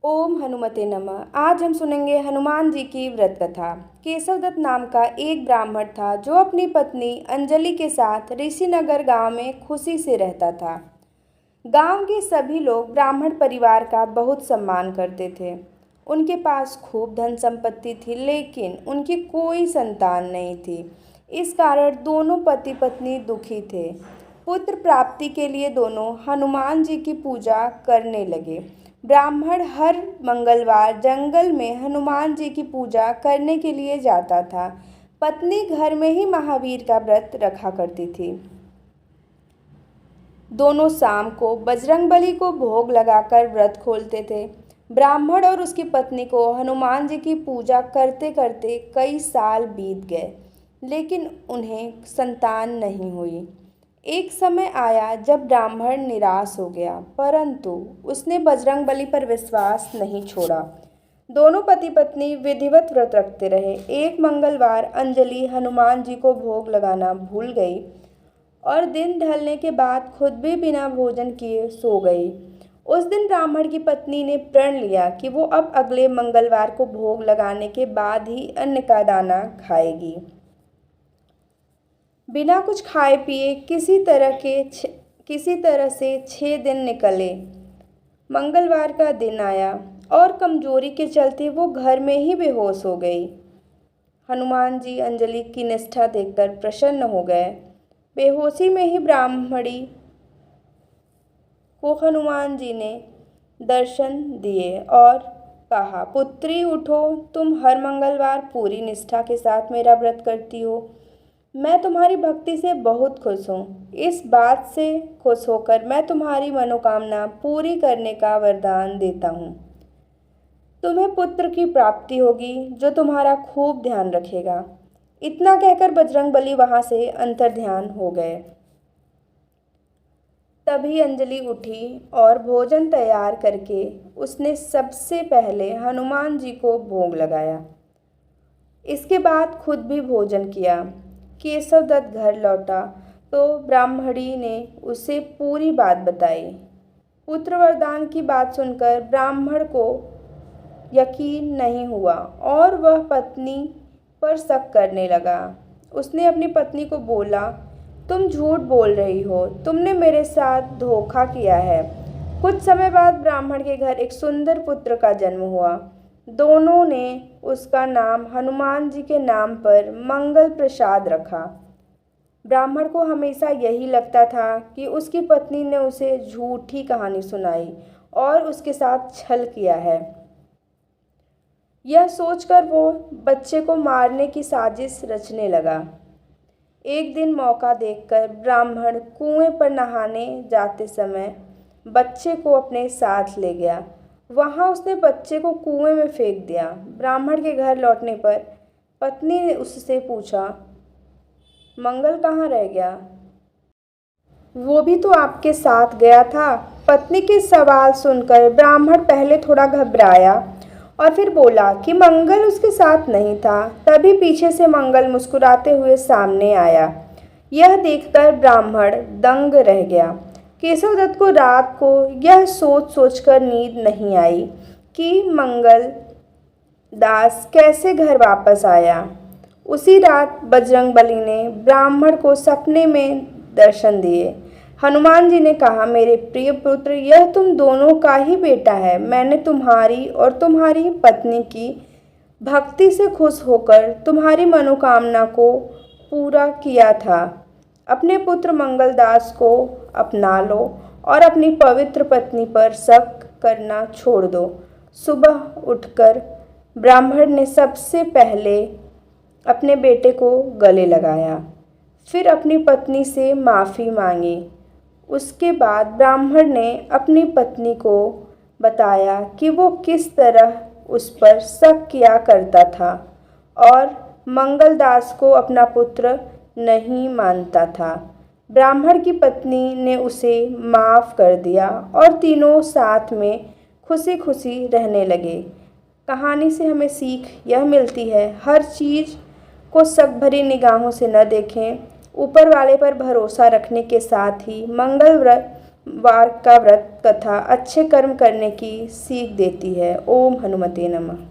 ओम हनुमते नमः। आज हम सुनेंगे हनुमान जी की व्रत कथा। केशवदत्त नाम का एक ब्राह्मण था जो अपनी पत्नी अंजलि के साथ ऋषिनगर गांव में खुशी से रहता था। गांव के सभी लोग ब्राह्मण परिवार का बहुत सम्मान करते थे। उनके पास खूब धन संपत्ति थी, लेकिन उनकी कोई संतान नहीं थी। इस कारण दोनों पति पत्नी दुखी थे। पुत्र प्राप्ति के लिए दोनों हनुमान जी की पूजा करने लगे। ब्राह्मण हर मंगलवार जंगल में हनुमान जी की पूजा करने के लिए जाता था। पत्नी घर में ही महावीर का व्रत रखा करती थी। दोनों शाम को बजरंगबली को भोग लगाकर व्रत खोलते थे। ब्राह्मण और उसकी पत्नी को हनुमान जी की पूजा करते करते कई साल बीत गए, लेकिन उन्हें संतान नहीं हुई। एक समय आया जब ब्राह्मण निराश हो गया, परंतु उसने बजरंगबली पर विश्वास नहीं छोड़ा। दोनों पति पत्नी विधिवत व्रत रखते रहे। एक मंगलवार अंजलि हनुमान जी को भोग लगाना भूल गई और दिन ढलने के बाद खुद भी बिना भोजन किए सो गई। उस दिन ब्राह्मण की पत्नी ने प्रण लिया कि वो अब अगले मंगलवार को भोग लगाने के बाद ही अन्न का दाना खाएगी। बिना कुछ खाए पिए किसी तरह से 6 दिन निकले। मंगलवार का दिन आया और कमजोरी के चलते वो घर में ही बेहोश हो गई। हनुमान जी अंजलि की निष्ठा देखकर प्रसन्न हो गए। बेहोशी में ही ब्राह्मणी को हनुमान जी ने दर्शन दिए और कहा, पुत्री उठो, तुम हर मंगलवार पूरी निष्ठा के साथ मेरा व्रत करती हो। मैं तुम्हारी भक्ति से बहुत खुश हूँ। इस बात से खुश होकर मैं तुम्हारी मनोकामना पूरी करने का वरदान देता हूँ। तुम्हें पुत्र की प्राप्ति होगी जो तुम्हारा खूब ध्यान रखेगा। इतना कहकर बजरंगबली वहां से अंतर्ध्यान हो गए। तभी अंजलि उठी और भोजन तैयार करके उसने सबसे पहले हनुमान जी को भोग लगाया। इसके बाद खुद भी भोजन किया। केशवदत्त घर लौटा तो ब्राह्मणी ने उसे पूरी बात बताई। पुत्र वरदान की बात सुनकर ब्राह्मण को यकीन नहीं हुआ और वह पत्नी पर शक करने लगा। उसने अपनी पत्नी को बोला, तुम झूठ बोल रही हो, तुमने मेरे साथ धोखा किया है। कुछ समय बाद ब्राह्मण के घर एक सुंदर पुत्र का जन्म हुआ। दोनों ने उसका नाम हनुमान जी के नाम पर मंगल प्रसाद रखा। ब्राह्मण को हमेशा यही लगता था कि उसकी पत्नी ने उसे झूठी कहानी सुनाई और उसके साथ छल किया है। यह सोचकर वो बच्चे को मारने की साजिश रचने लगा। एक दिन मौका देखकर ब्राह्मण कुएं पर नहाने जाते समय बच्चे को अपने साथ ले गया। वहां उसने बच्चे को कुएं में फेंक दिया। ब्राह्मण के घर लौटने पर पत्नी ने उससे पूछा, मंगल कहाँ रह गया? वो भी तो आपके साथ गया था। पत्नी के सवाल सुनकर ब्राह्मण पहले थोड़ा घबराया और फिर बोला कि मंगल उसके साथ नहीं था। तभी पीछे से मंगल मुस्कुराते हुए सामने आया। यह देखकर ब्राह्मण दंग रह गया। केशवदत्त को रात को यह सोच सोचकर नींद नहीं आई कि मंगल दास कैसे घर वापस आया। उसी रात बजरंगबली ने ब्राह्मण को सपने में दर्शन दिए। हनुमान जी ने कहा, मेरे प्रिय पुत्र, यह तुम दोनों का ही बेटा है। मैंने तुम्हारी और तुम्हारी पत्नी की भक्ति से खुश होकर तुम्हारी मनोकामना को पूरा किया था। अपने पुत्र मंगलदास को अपना लो और अपनी पवित्र पत्नी पर शक करना छोड़ दो। सुबह उठकर ब्राह्मण ने सबसे पहले अपने बेटे को गले लगाया, फिर अपनी पत्नी से माफ़ी मांगी। उसके बाद ब्राह्मण ने अपनी पत्नी को बताया कि वो किस तरह उस पर शक किया करता था और मंगलदास को अपना पुत्र नहीं मानता था। ब्राह्मण की पत्नी ने उसे माफ़ कर दिया और तीनों साथ में खुशी खुशी रहने लगे। कहानी से हमें सीख यह मिलती है, हर चीज़ को शक भरी निगाहों से न देखें। ऊपर वाले पर भरोसा रखने के साथ ही मंगल व्रत वार का व्रत कथा अच्छे कर्म करने की सीख देती है। ओम हनुमते नमः।